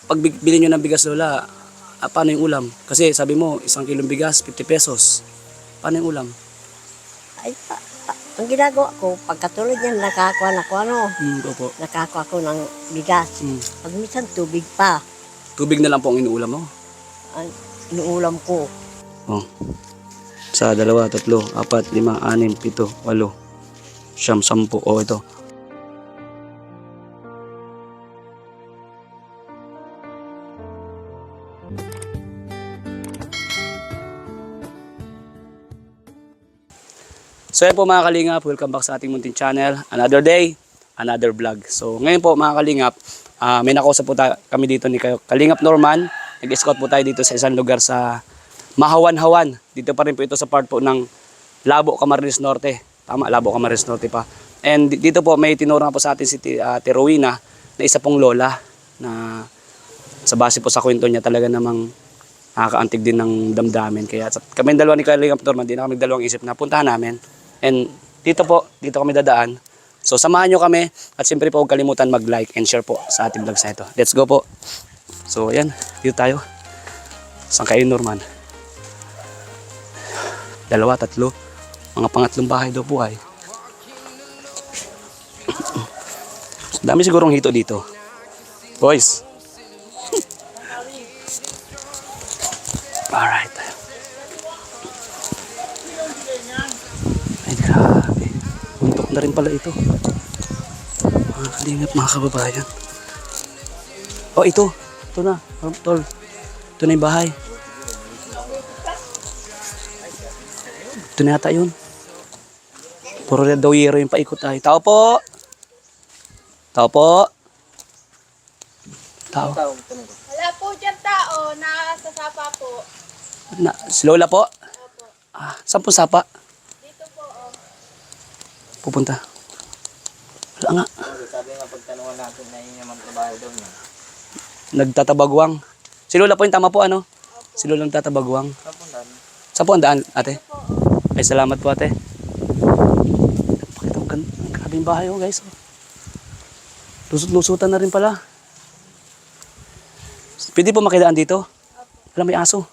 pag bili nyo ng bigas lola, paano yung ulam? Kasi sabi mo, 1 kilong bigas, 50 pesos. Paano yung ulam? Ay, ang ginagawa ko, pagkatulad niyan, nakakuha na ko Opo. nakakuha ko ng bigas. Pag minsan tubig pa, Tubig na lang po ang inuulam mo. ang inuulam ko. Oh. 1, 2, 3, 4, 5, 6, 7, 8, 9, 10. Oh, ito. So yan po mga kalingap, welcome back sa ating munting channel. Another day, another vlog. So ngayon po mga kalingap, may nakausap po kami dito ni Kalingap Norman. Nag-scout po tayo dito sa isang lugar sa Mahawan-Hawan. Dito pa rin po ito sa part po ng Labo, Camarines Norte. Tama, Labo, Camarines Norte pa. And dito po may tinuro po sa atin si Ate Rowena na isa pong lola na sa base po sa kwento niya talaga namang nakakaantig din ng damdamin. Kaya kami dalawa ni Kalingap Norman, di na kami dalawang isip na puntahan namin. And dito kami dadaan. So samahan nyo kami at siyempre po huwag kalimutan mag-like and share po sa ating vlogs na ito. Let's go po. So ayan, dito tayo. Saan kayo Norman? 2, 3. Mga pangatlong bahay daw po ay. Dami sigurong hito dito. Boys. Alright. Ay grabe. Buntok na rin pala ito. Mga kalingap, mga kababayan. Oh, ito. Ito na. Tol. Ito na yung bahay. Ito na yata yun. Puro red daw yero yung paikot ay. Tao po! Tao po! Tao. Wala po dyan tao, nakasasapa po. Si Lola po? Opo. Saan po sapa? Dito po, oh. Pupunta. Wala nga. Sabi nga pagtanungan natin na yun yung magtrabaho doon. Nagtatabagwang. Si Lola po yung tama po ano? Si Lola nagtatabagwang. Saan po ang daan ate? Ay salamat po ate. Pakita mo ang grabing bahay oh guys. Lusot-lusutan na rin pala. Pwede po makidaan dito? Alam may aso.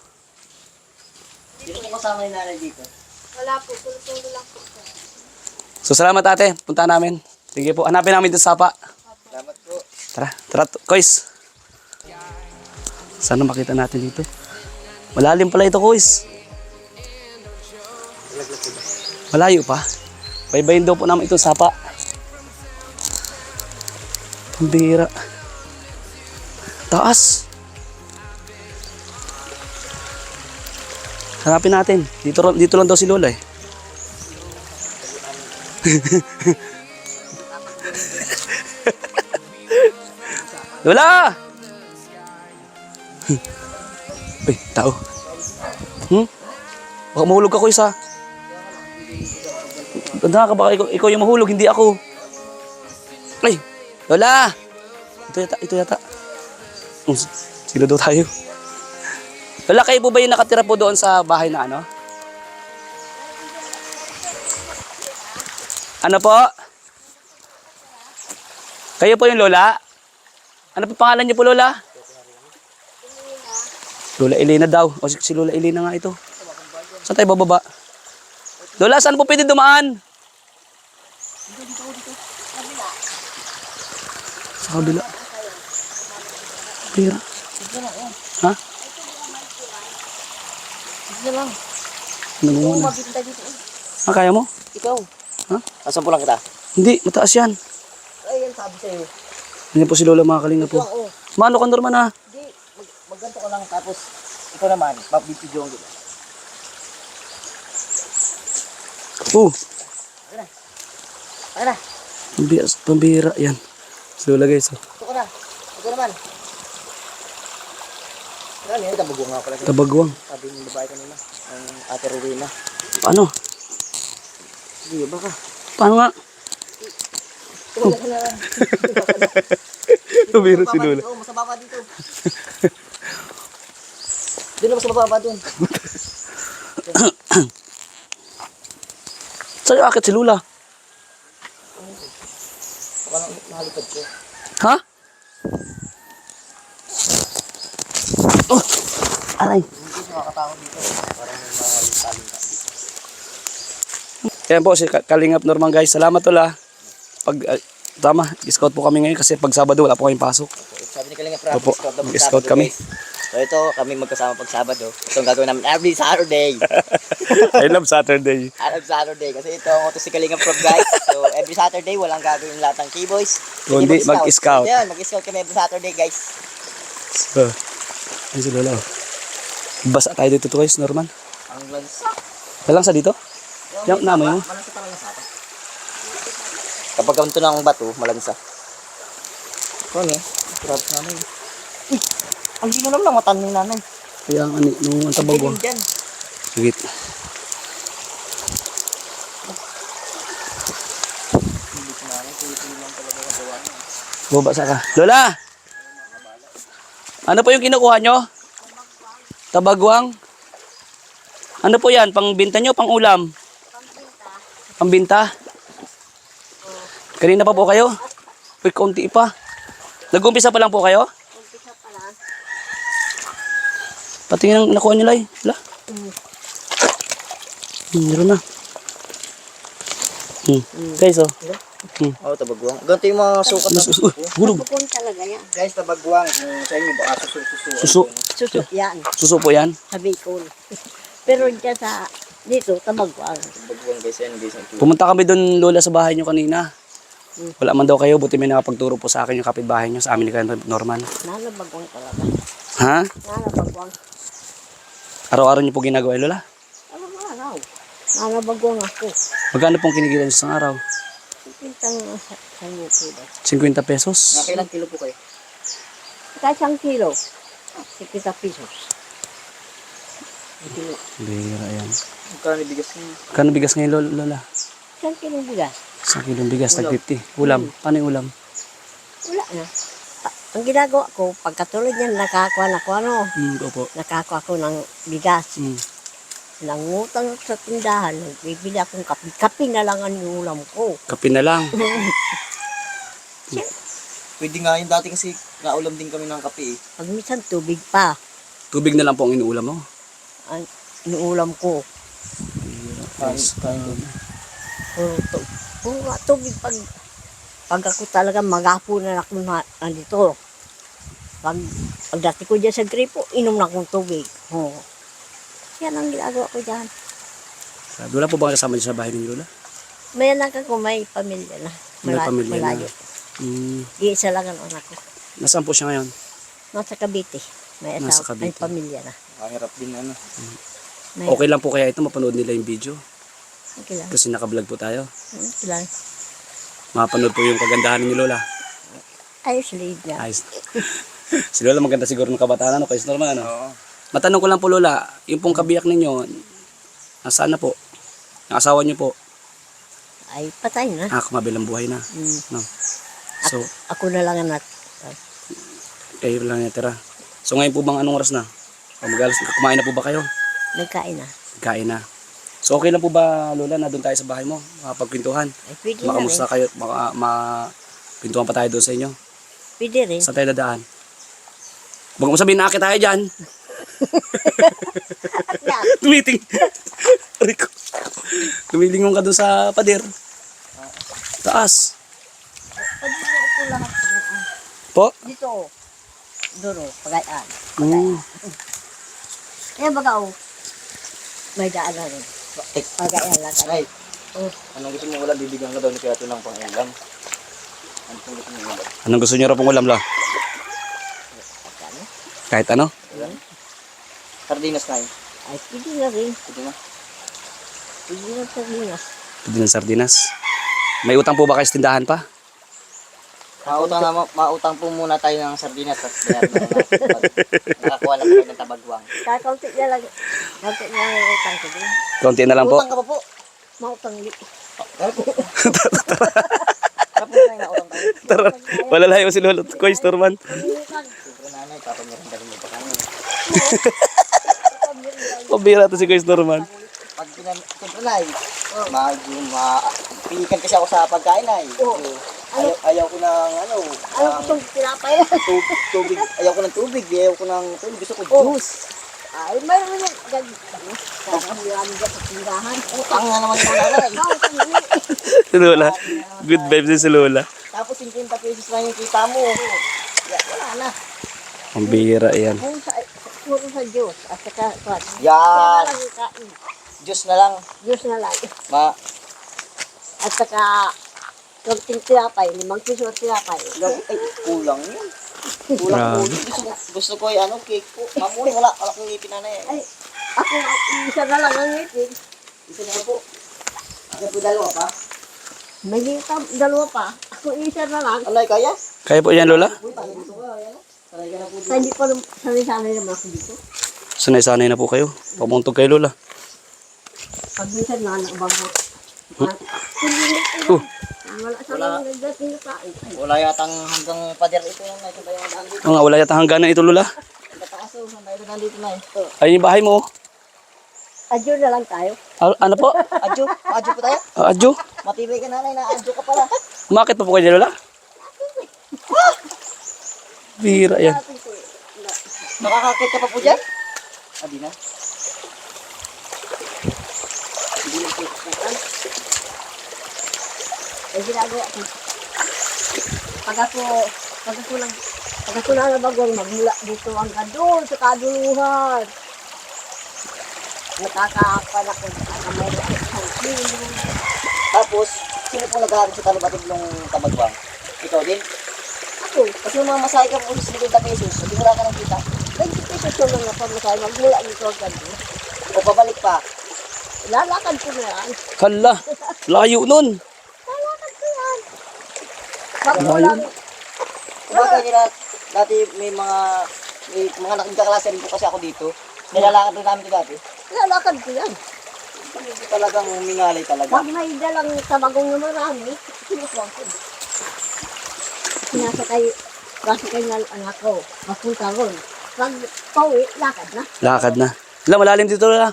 Sino po kasama yung nanay dito? Wala po, sulo-sulo lang po. So salamat ate. Punta namin. Sige po. Hanapin namin dito sa sapa. Salamat po. Tara. Kois. Sana makita natin dito. Malalim pala ito, Kois. Malayo pa. Baybayin daw po namin itong sapa. Pambira. Taas. Hanapin natin. Dito lang daw si Lola eh. Lola! Uy, tao. Baka mahulog ako isa. Tanda ka baka ikaw yung mahulog, hindi ako. Ay, Lola! Ito yata. Sino daw tayo? Lola, kayo po ba yung nakatira po doon sa bahay na ano? Ano po? Kayo po yung Lola? Ano po pangalan niyo po, Lola? Lola Elena daw. O si Lola Elena nga ito. Saan tayo bababa? Lola, saan po pwede dumaan? Sa kabila. Pira. Ha? Sige lang. Nagmumuna. Mabinta dito. Kaya mo? Ikaw. Ha? Asan po lang kita? Hindi, mataas yan. Ay, yan sabi sa'yo. Hindi po si Lola mga kalinga po. Oo. Mano ka Norman ha? Hindi, magganto ka lang tapos Ikaw naman, mapipidyo ang kita. Ay na. Pambira yan. Si Lola guys. Oh. Ito ka na. Ito naman. Ano yun, tabagong nga pala. Tabagwang. Sabi ng babae kanina, ang Ate Rowena. Paano? Sige, baka. Paano nga? Tumala ka na lang. Pambira si Lola. Oo, mas mababa dito. Doon na mas mababa doon. Sa'yo akit si Lola? Baka nang nahalipad ko. Ha? Aray. Hindi makakatao dito. Parang may mga linta-linta. Yan po si Kalingap Norman guys. Salamat tol. Pag tama, scout po kami ngayon kasi pag Sabado wala po kayong pasok. Sabi ni Kalinga Prab, Opo, scout na mag-scout Sabado, kami. guys. So ito, kami magkasama pag Sabado. Ito ang gagawin namin every Saturday. I love Saturday. Every Saturday. Kasi ito ang utos si Kalinga Prab, guys. So every Saturday, walang gagawin lahat ng K-boys. Kundi mag-scout. So, yan, mag-scout kami every Saturday, guys. So, ayun si Lola. Basa tayo dito to guys, Norman. Ang lansa. Walang sa dito? Yan, namoy mo. Malansa talaga sa atin. Kapag ganito ng bato, malansa. Ito ni, sarap namin. Uy, ang ginulam ng matan ni nanay. Kaya ang ani, nung tabag ko. Tingin dyan. Sige. Bubasa ka. Lola! Ano po yung kinukuha nyo? Tabagwang? Ano po yan? Pangbinta nyo? Pang ulam? Pangbinta. Kanina pa po kayo? Uy, konti pa. Nag-umpisa pa lang po kayo? Umpisa pa lang. Patingin ang nakuha nyo lang. Wala? Meron na. Guys, oh. Oo, tabagwang. Ganito yung mga sukat na Uy, hulog. Bukon talaga yan. Guys, tabagwang. Kung sa inyo, baka susu. Suso. Suso yan. Suso po yan. Sa Bicol. Pero dyan sa, dito, tamagwang. Tabagwang guys, yan guys. Pumunta kami doon, Lola, sa bahay nyo kanina. Wala man daw kayo, buti may nakapagturo po sa akin yung kapitbahay nyo sa amin ni Kuya Norman. Nalabagwang talaga. Ha? Nalabagwang. Araw-araw nyo po ginagawa, Lola? Araw-araw. Nalabagwang ako. Magkano pong kinikita nyo sa isang araw? Pintang sa YouTube. 50 pesos? Nakailang kilo po kayo? Kahit isang kilo. 60 pesos. Ang kilo. Bira yan. Magkano bigas niyo? Magkano bigas ngayon, Lola? Isang kilong bigas. 1 kilong bigas, tag 50. Ulam. Paano yung ulam? Wala na. Ang ginagawa ko, pagkatulad niyan, nakakuha na ko ano. Opo. Nakakuha ko ng bigas. Nangutang sa tindahan, nagbibili akong kape. Kape na lang ang ulam ko. Kape na lang. Pwede nga yun. Dati kasi naulam din kami ng kape eh. Pag minsan tubig pa, Tubig na lang po ang inuulam mo. ang inuulam ko. Puro nga tubig pag ako talaga magapo na ako nandito. Pagdati ko dyan sa gripo, inom na akong tubig. Oh. Yan ang ginagawa ko dyan. Wala po ba kasama dyan sa bahay ninyo, Lola? May anak ako, may pamilya na. May pamilya na. Malayo. Mm, Iisa lang ang anak ko. nasaan po siya ngayon? Nasa Cavite. May Nasa asawa, may Cavite. pamilya na. Mahirap din ano. May, Okay lang po kaya ito, mapanood nila yung video. okay lang. Kasi naka-vlog po tayo. Okay lang. Mapanood po yung kagandahan ni Lola. Ayos lead niya. Ayos. Si Lola maganda siguro ng kabataan, ano? Kaysa normal, ano? Oo. Matanong ko lang po, Lola, yung pong kabiyak ninyo, nasaan na po? Ang asawa niyo po? Ay, patay na. Kumabilang buhay na. Mm. No? So, Ako na lang ang kayo lang natira. So ngayon po bang anong oras na? Kumain na po ba kayo? nagkain na. Kain na. So okay lang po ba, Lola, na doon tayo sa bahay mo? Makapagkwentuhan. Ay, pwede na rin. Makamusta kayo? Pintuhan pa tayo doon sa inyo. Pwede rin. Saan tayo dadaan? Huwag mo sabihin na akit tayo dyan. Tumiting. Rico. Tumilingon ka doon sa pader. Taas. Pwede na ito lahat. Po? Dito. Duro, pagayaan. Mm. Yan baga oh. May daan na rin. Pagayaan lang. Ay, Oh, anong gusto mo ulam? Bibigyan ka daw ni Kuya ng pang-ulam. Ano pong gusto mo ulam? Anong gusto niyo raw pong ulam, la? pagkano? Kahit ano? Sardinas na yun. Ay, pwede na rin. Pwede na. Pwede na sa linas. Pwede ng sardinas. May utang po ba kayo sa tindahan pa? Mautang po muna tayo ng sardinas. Tapos bayaran na lang. Nakakuha na po ng tabagwang. Kakaunti na lang. Kaunti na lang yung utang ko din. Konti na lang po. Utang ka pa po. Mautang li. Tara po. Tara po tayo na utang tayo. Tara, wala layo si Lolo Koy Storman. Siyempre nanay, papamirin rin mo pa kami. Pabira to si Koy Storman. Pag siyempre nay, medyo pihikan kasi ako sa pagkain ay. Ayaw ko ng Ano ko itong pinapay? tubig. Ayaw ko ng tubig. Ayaw ko ng tubig. Gusto ko juice. Ay, mayroon yung parang hirami dyan sa tindahan. Utang nga naman yung nanay. Ikaw, kanina. Si Lola. Good vibes din si Lola. Tapos 50 pesos lang yung kita mo. Wala na. Ang bihira yan. Kung puro sa Diyos, at saka, Yan. kaya lang kain. Diyos na lang. Diyos na lang. Ma. At saka, konting tinapay, 5 piso tinapay. Ay, kulang yun. Grabe. Kulang po. Gusto ko yung cake po. Mamuhay, wala kong ngipin na eh. Ay, ako, isa na lang ang ngipin. Isa na po. Ako po dalawa pa. May dalawa pa. Ako isa na lang. Ano kaya? Kaya po yan, Lola? Uy, tayo dito ka. Ayan o. Sanay ka na po dito. Hindi pa sanay-sanay naman ako dito. Sanay-sanay na po kayo. Pamuntog kay Lola. Pag minsan na nakabago. Oh. Wala sa mga nagdating na kain. Wala yatang hanggang pader ito yung ito ba yung daan dito. Oo nga, wala yata hangganan ito, Lola. Katakaso, hanggang ito nandito na eh. Ayun yung bahay mo. Adyo na lang tayo. Ano po? Adjo, adjo po tayo. Adjo? Matibay ka nanay na adjo ka pala. Umakit pa po kayo, Lola? Bihira yan. Nakakakit ka pa po dyan? Adi na. Ay ginagawa ko. Pag ako na nabagong magmula dito hanggang doon sa kaduluhan. Nakakaapan ako. Mayroon ako isang kilo. Tapos, sino po nag-aaral sa talubatid ng kabagwang? Ikaw din? Ako, Kasi mga masahe ka po sa 50 pesos, hindi wala ka ng kita. 20 pesos ko lang na pamasahe. Magmula dito hanggang doon. O pabalik pa. Lalakad ko na yan. Kala, layo nun. Lalakad ko yan. Magmulang. Kumbaga nila, dati may mga nagkaklase rin po kasi ako dito. Nilalakad rin namin ito dati. Lalakad ko yan. Talagang mingalay talaga. Pag may dalang tabagong na marami, sinukuha ko. Nasakay nga ang anak ko. Mapunta ron. Pag pauwi, lakad na. Lakad na. Lola, malalim dito, Lola.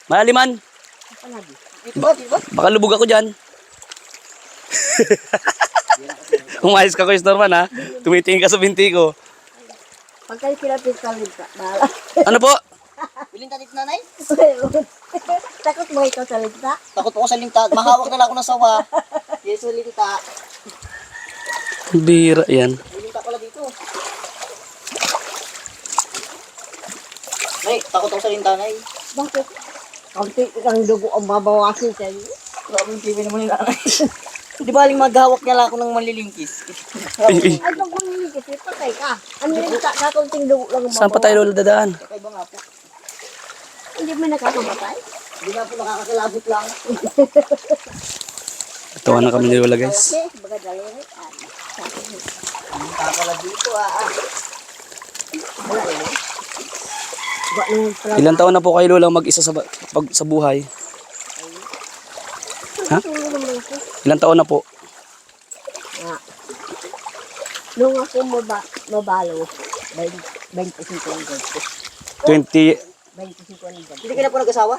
Malaliman. Apa lagi? Dito ba? Dito ba? Baka lubog ako dyan. Umayos ka, Kuya Norman, ha? Tumitingin ka sa binti ko. Pag kayo pinapit ka rin ka, bahala. Ano po? Bilhin tayo dito nanay. Takot mo ikaw sa linta? Takot ako sa linta. Mahawak na lang ako ng sawa. Yes, sa linta. Bihira yan. May linta pala dito. Nay, takot ako sa linta, nay. Bakit? Kaunti ang dugo ang babawasin sa iyo. Grabe yung TV naman yung nanay. Di ba aling maghawak niya lang ako ng manlilingkis? Ay, Ay, pag muli kasi patay ka. Ano yung kakunting dugo lang ang saan pa tayo, Lola, dadaan? Kakaiba nga po. Hindi mo nakakamatay? Hindi nga po nakakakilabot lang. Tawa na kami ni Lola, guys. Okay, baga daliri. Linta pala dito Wala yun. Ba nung pala. Ilan taon na po kayo, Lola, mag-isa sa buhay? Ha? Tulong naman ko. Ilan taon na po? Nga. Nung ako mabalo, 25 ang ganito. 20. 25 ang ganito. Hindi ka na po nag-asawa?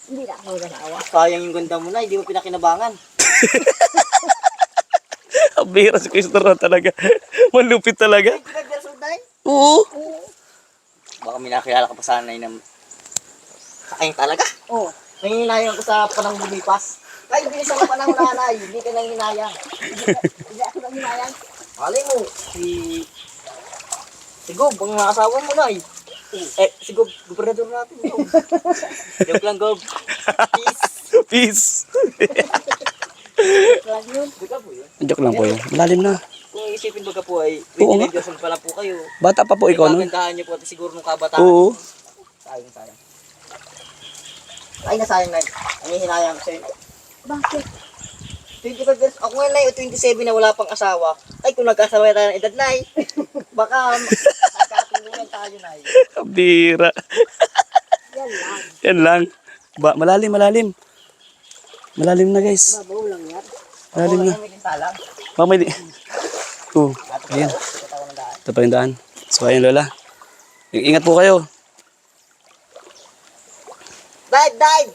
Hindi na ako nag-asawa. Sayang yung ganda mo na, hindi mo pinakinabangan. Ang bihira si Kuya Norman talaga. Malupit talaga. Hindi ka nag-versal dahil? Oo. Baka may nakilala ka pa sana na sayang talaga. Oo. Nanginayang ko sa panang lumipas. Ay, bilisan ka pa ng nanay, hindi ka nanginayang. Hindi ako nang hinayang. Malay mo, si Gob, ang mga asawa mo na si Gob, gobernador natin. Gob. Joke lang, Gob. Peace. Peace. Lang yun. Baga po yun. Joke lang po yun. Malalim na. Kung isipin baga po ay, Oo 29 years old pa lang po kayo. Bata pa po ikaw, no? Magandahan niyo po at siguro nung kabataan. Oo. Sayang. Ay, nasayang na. Ang hihinayang ko sa'yo. Bakit? 25 years, ako ngayon na 27 na wala pang asawa. Ay, kung nagkasaway tayo ng edad na baka magkatulungan tayo na Ang bihira. Yan lang. Yan lang. Malalim. Malalim na, guys. Babaw lang yan. Malalim na. May tintalang. Mamay di. Oo. Ayan. Ito pa yung daan. So, ayun, Lola. Ingat po kayo. Dive!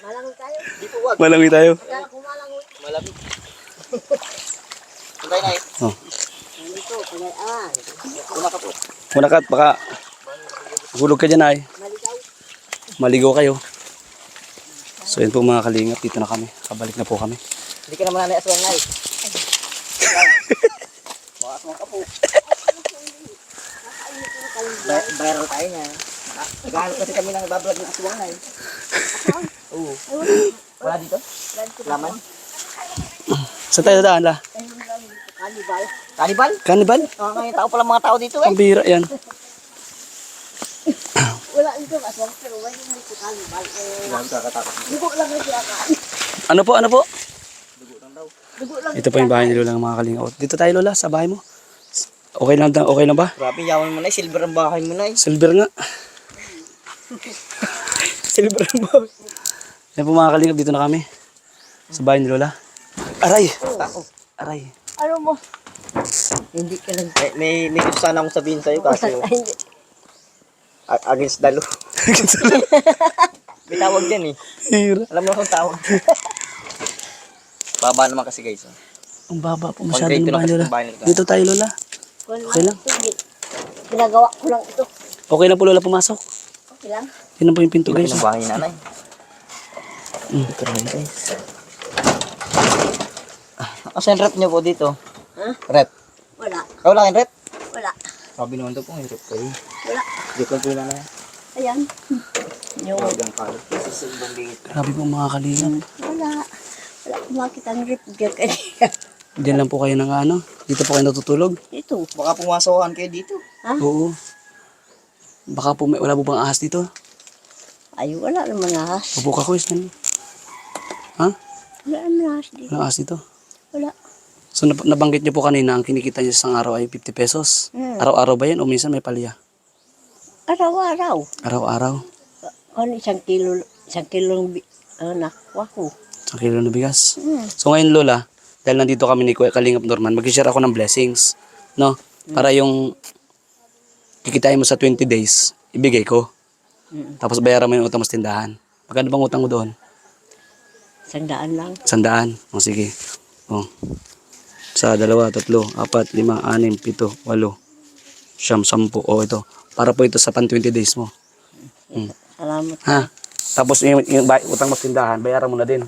Malangoy tayo. Di po wag. Malangoy tayo. Kaya kung malangoy. Malamig. Puntay na Oh. Dito, pagayaan. Una ka po. Muna ka, baka Hulog ka dyan ay. Maligaw. Maligaw kayo. So yun po mga kalingap, dito na kami. Kabalik na po kami. Hindi ka naman nanay aswang ay. Baka aswang ka po. Viral tayo niya. Naghahanap kasi kami ng bablog ng aswang ay. Oo. Wala dito? Laman? Saan tayo daan la? Kanibal. Kanibal? Cannibal? Ngayon tao pala mga tao dito eh. Ang bira yan. Wala ito aswang pero wala yung ito kanibal. Grabe kakatakot. Dugo lang na siya kain. Ano po, ano po? Dugo lang. Ito po yung bahay ni Lola ng mga kalingap. Dito tayo Lola, sa bahay mo. Okay lang ba? Grabe, yaman mo na eh. Silver ang bahay mo na eh. Silver nga. Silver mo. Yan po mga kalingap, dito na kami. Sa bahay ni Lola. Aray! Aray. Ano mo? Hindi ka lang. May gusto sana akong sabihin sa'yo kasi Hindi. against the law. May tawag dyan eh. Hira. Alam mo kung tawag. Baba naman kasi guys. Ang baba po masyado Concrete ng lang bahay kasi Lola. ng bahay nila. Dito tayo Lola. Okay lang. Ginagawa ko lang ito. Okay lang po Lola pumasok. Okay lang. Yan na po yung pinto Ito guys. ng bahay ni nanay. Ito na yun guys. Asa yung rep nyo po dito? Ha? Rep. Wala. Wala kayong rep? Wala. Sabi naman daw po yung rep kayo. Wala. Dito lang po yung nanay. Ayan. Yung Hanggang kalot. Sa liit. Grabe po mga kalingap. wala. Wala akong makita ng rip kanina. Diyan lang po kayo ng ano. Dito po kayo natutulog. Ito. Baka pumasawahan kayo dito. Ha? Oo. Baka po wala po bang ahas dito. Ay, wala naman ahas. Upo ka ko yan. Ha? Wala naman ahas dito. Walang ahas dito. Wala. So nabanggit niyo po kanina ang kinikita niyo sa isang araw ay 50 pesos. Araw-araw ba yan o minsan may palya? Araw-araw. Araw-araw. Ano, isang kilong nakuha ko. Isang kilo na bigas. So ngayon Lola, dahil nandito kami ni Kuya Kalingap Norman, mag-share ako ng blessings. No? Para yung kikitain mo sa 20 days, ibigay ko. Tapos bayaran mo yung utang mo sa tindahan. Magkano bang utang mo doon? 100 lang. 100. O sige. O. Sa 2, 3, 4, 5, 6, 7, 8, 9, 10. O ito. Para po ito sa pan 20 days mo. Salamat. Ha? Tapos yung utang mo sa tindahan, bayaran mo na din.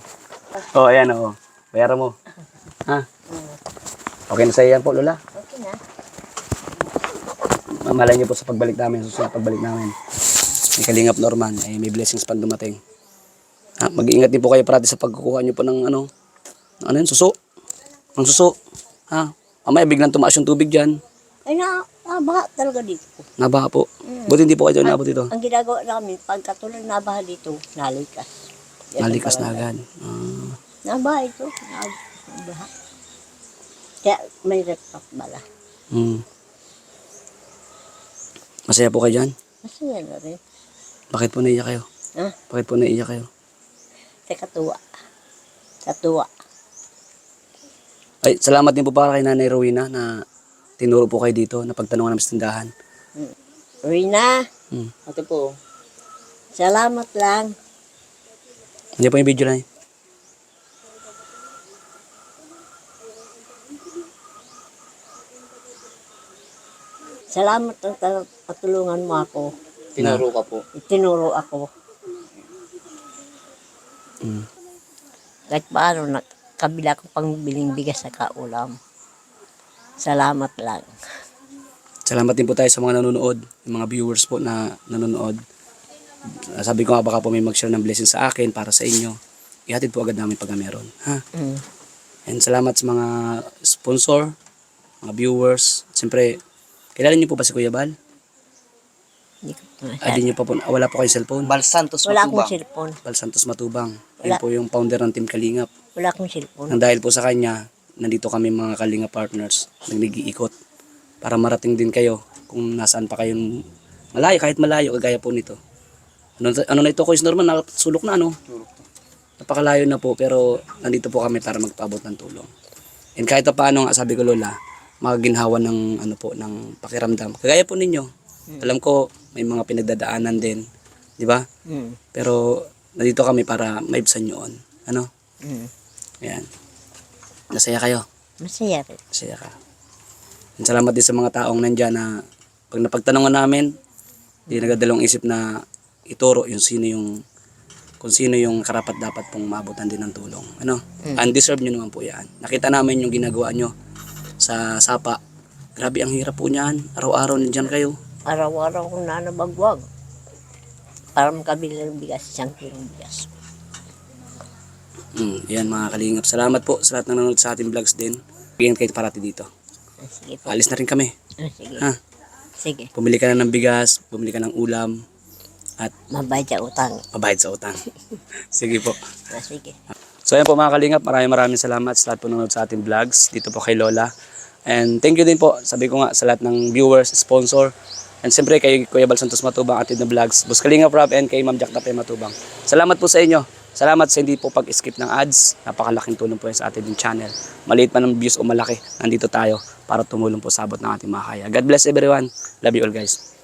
O, ayan o. Bayaran mo. Ha? Okay na sa'yo yan po, Lola. Okay na. Mamalay niyo po sa pagbalik namin, susunod pagbalik namin. May Kalingap Norman, ay may blessings pa dumating. Ha? Mag-iingat din po kayo parati sa pagkukuha niyo po ng ano yun, suso. Ang suso. Ha? Mamaya biglang tumaas yung tubig dyan. Ay, nabaha talaga dito. Nabaha po. Buti hindi po kayo dyan nabot dito. Ang ginagawa namin, pagkatuloy nabaha dito, nalikas. Yan ang Nalikas na talaga. agad. Nabaha ito. Nabaha. Kaya may repot bala. Masaya po kayo dyan? Masaya na rin. Bakit po naiyak kayo? Ha? Bakit po naiyak kayo? Sa katuwa. Katuwa. Ay, salamat din po para kay Nanay Rowena na tinuro po kayo dito na pagtanungan namin sa tindahan. Rina, Ito po. salamat lang. Hindi po yung video na yun. Salamat ang patulungan mo ako. Tinuro ka po. Itinuro ako. Kahit paano, kabila ko pang biling bigas sa kaulam. Salamat lang. Salamat din po tayo sa mga nanonood, yung mga viewers po na nanonood. Sabi ko nga baka po may mag-share ng blessing sa akin para sa inyo. Ihatid po agad namin pag meron. Ha? And salamat sa mga sponsor, mga viewers. Siyempre, kilala niyo po ba si Kuya Bal? Hindi ko Di niyo pa po, wala po kayong cellphone. Bal Santos Wala akong Matubang. cellphone. Bal Santos Matubang. Wala. Yan po yung founder ng Team Kalingap. Wala akong cellphone. Nang dahil po sa kanya, nandito kami mga Kalingap partners, nag-iikot para marating din kayo kung nasaan pa kayong malayo, kahit malayo, kagaya po nito. Ano na ito, Kuya Norman, sulok na ano? Napakalayo na po, pero nandito po kami para magpaabot ng tulong. And kahit pa paano, nga, sabi ko Lola, magaginhawa ng ano po, ng pakiramdam. Kagaya po ninyo. Alam ko may mga pinagdadaanan din, di ba? Pero nandito kami para maibsan yun. Ano? Ayan. Nasaya kayo. Masaya rin. Masaya ka. And salamat din sa mga taong nandyan na pag napagtanungan namin, Hindi nagdadalawang isip na ituro kung sino yung karapat dapat pong maabutan din ng tulong. Ano? Undeserved nyo naman po yan. Nakita namin yung ginagawa nyo sa sapa. Grabe ang hirap po niyan. Araw-araw nandiyan kayo. Araw-araw kong nanabagwag. Para makabili ng bigas, 1 kilong bigas. Yan mga kalingap. Salamat po sa lahat ng nanonood sa ating vlogs din. Bigyan kayo parati dito. Sige po. Alis na rin kami. Sige. Ha? Sige. Bumili ka na ng bigas, bumili ka ng ulam, at Mabay sa utang. pabayad sa utang. Sige po. Sige. So ayan po mga kalingap, maraming salamat sa lahat po nanonood sa ating vlogs dito po kay Lola. And thank you din po, sabi ko nga, sa lahat ng viewers, sponsor, and siyempre kay Kuya Bal Santos Matubang, Atid na Vlogs, Boss Kalingap Rob, and kay Ma'am Jack Tapay Matubang. Salamat po sa inyo. Salamat sa hindi po pag-skip ng ads. Napakalaking tulong po yan sa ating channel. Maliit man ang views o malaki, nandito tayo para tumulong po sa abot ng ating mga kaya. God bless everyone. Love you all guys.